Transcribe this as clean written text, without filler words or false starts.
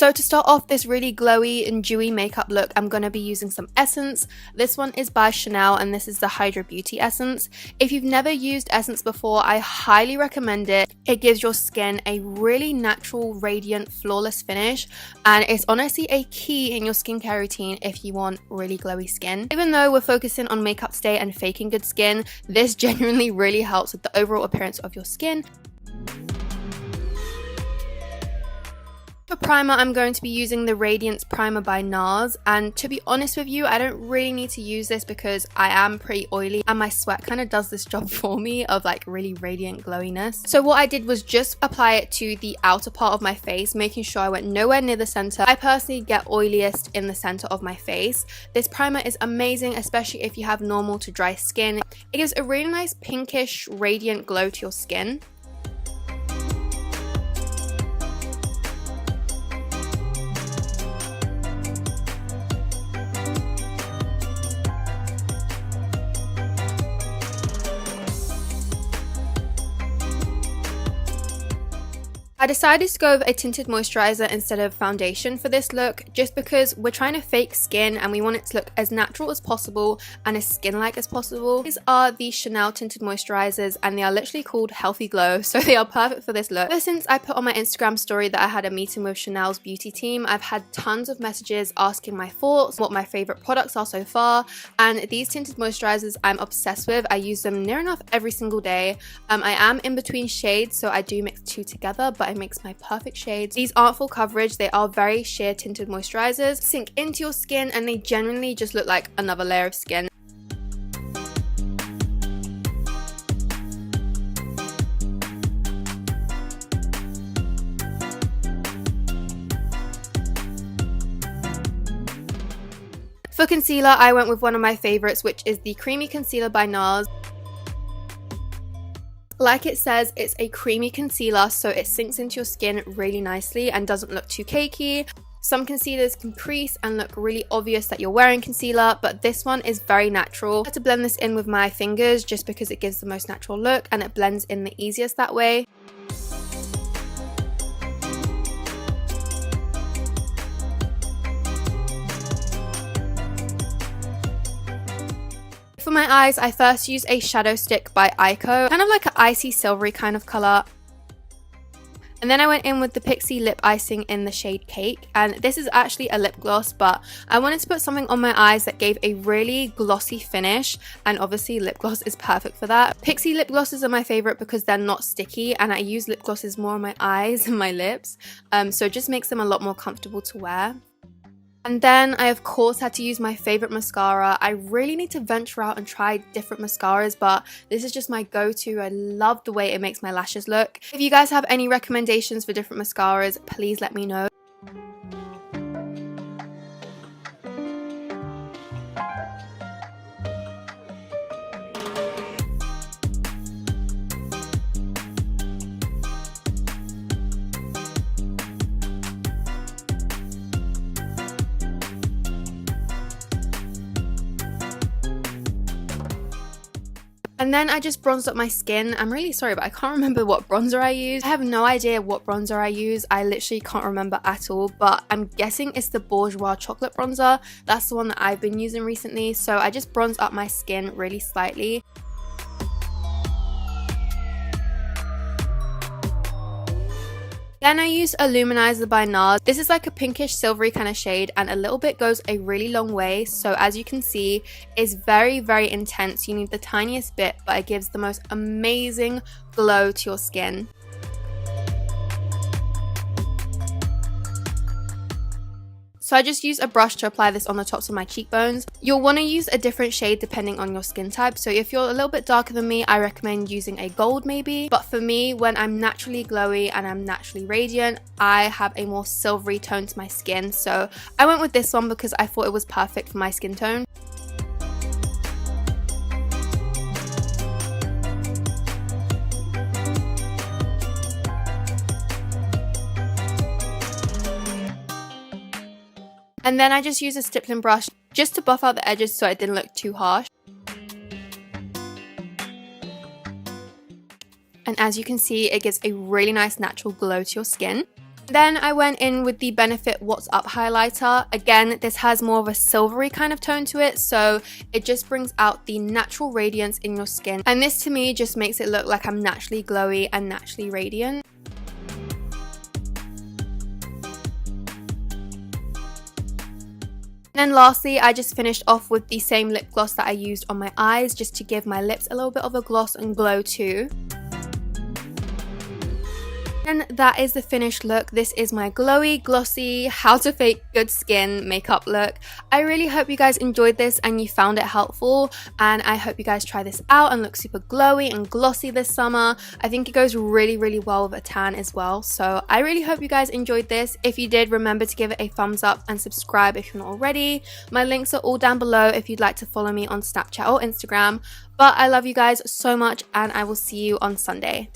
So to start off this really glowy and dewy makeup look, I'm going to be using some essence. This one is by Chanel and this is the Hydra Beauty Essence. If you've never used essence before, I highly recommend it. It gives your skin a really natural, radiant, flawless finish, and it's honestly a key in your skincare routine if you want really glowy skin. Even though we're focusing on makeup stay and faking good skin, this genuinely really helps with the overall appearance of your skin. For primer, I'm going to be using the Radiance Primer by NARS, and to be honest with you, I don't really need to use this because I am pretty oily and my sweat kind of does this job for me of like really radiant glowiness. So what I did was just apply it to the outer part of my face, making sure I went nowhere near the center. I personally get oiliest in the center of my face. This primer is amazing, especially if you have normal to dry skin. It gives a really nice pinkish radiant glow to your skin. I decided to go with a tinted moisturizer instead of foundation for this look, just because we're trying to fake skin and we want it to look as natural as possible and as skin-like as possible. These are the Chanel tinted moisturizers and they are literally called Healthy Glow, so they are perfect for this look. Ever since I put on my Instagram story that I had a meeting with Chanel's beauty team, I've had tons of messages asking my thoughts, what my favorite products are so far, and these tinted moisturizers I'm obsessed with. I use them near enough every single day. I am in between shades, so I do mix two together, but it makes my perfect shades. These aren't full coverage, they are very sheer tinted moisturizers, sink into your skin and they genuinely just look like another layer of skin. For concealer, I went with one of my favorites, which is the Creamy Concealer by NARS. Like it says, it's a creamy concealer, so it sinks into your skin really nicely and doesn't look too cakey. Some concealers can crease and look really obvious that you're wearing concealer, but this one is very natural. I had to blend this in with my fingers just because it gives the most natural look and it blends in the easiest that way. For my eyes, I first used a shadow stick by Ico, kind of like an icy silvery kind of colour. And then I went in with the Pixie Lip Icing in the shade Cake, and this is actually a lip gloss, but I wanted to put something on my eyes that gave a really glossy finish, and obviously lip gloss is perfect for that. Pixie lip glosses are my favourite because they're not sticky, and I use lip glosses more on my eyes and my lips, so it just makes them a lot more comfortable to wear. And then I of course had to use my favourite mascara. I really need to venture out and try different mascaras, but this is just my go-to. I love the way it makes my lashes look. If you guys have any recommendations for different mascaras, please let me know. And then I just bronzed up my skin. I'm really sorry, but I can't remember what bronzer I used. I have no idea what bronzer I use. I literally can't remember at all, but I'm guessing it's the Bourjois chocolate bronzer. That's the one that I've been using recently. So I just bronzed up my skin really slightly. Then I used a luminizer by NARS. This is like a pinkish silvery kind of shade and a little bit goes a really long way. So as you can see, it's very, very intense. You need the tiniest bit, but it gives the most amazing glow to your skin. So I just use a brush to apply this on the tops of my cheekbones. You'll want to use a different shade depending on your skin type. So if you're a little bit darker than me, I recommend using a gold maybe. But for me, when I'm naturally glowy and I'm naturally radiant, I have a more silvery tone to my skin. So I went with this one because I thought it was perfect for my skin tone. And then I just used a stippling brush just to buff out the edges so it didn't look too harsh. And as you can see, it gives a really nice natural glow to your skin. Then I went in with the Benefit What's Up highlighter. Again, this has more of a silvery kind of tone to it, so it just brings out the natural radiance in your skin. And this to me just makes it look like I'm naturally glowy and naturally radiant. And then lastly, I just finished off with the same lip gloss that I used on my eyes, just to give my lips a little bit of a gloss and glow too. And that is the finished look. This is my glowy, glossy, how to fake good skin makeup look. I really hope you guys enjoyed this and you found it helpful, and I hope you guys try this out and look super glowy and glossy this summer. I think it goes really, really well with a tan as well. So I really hope you guys enjoyed this. If you did, remember to give it a thumbs up and subscribe if you're not already. My links are all down below if you'd like to follow me on Snapchat or Instagram. But I love you guys so much, and I will see you on Sunday.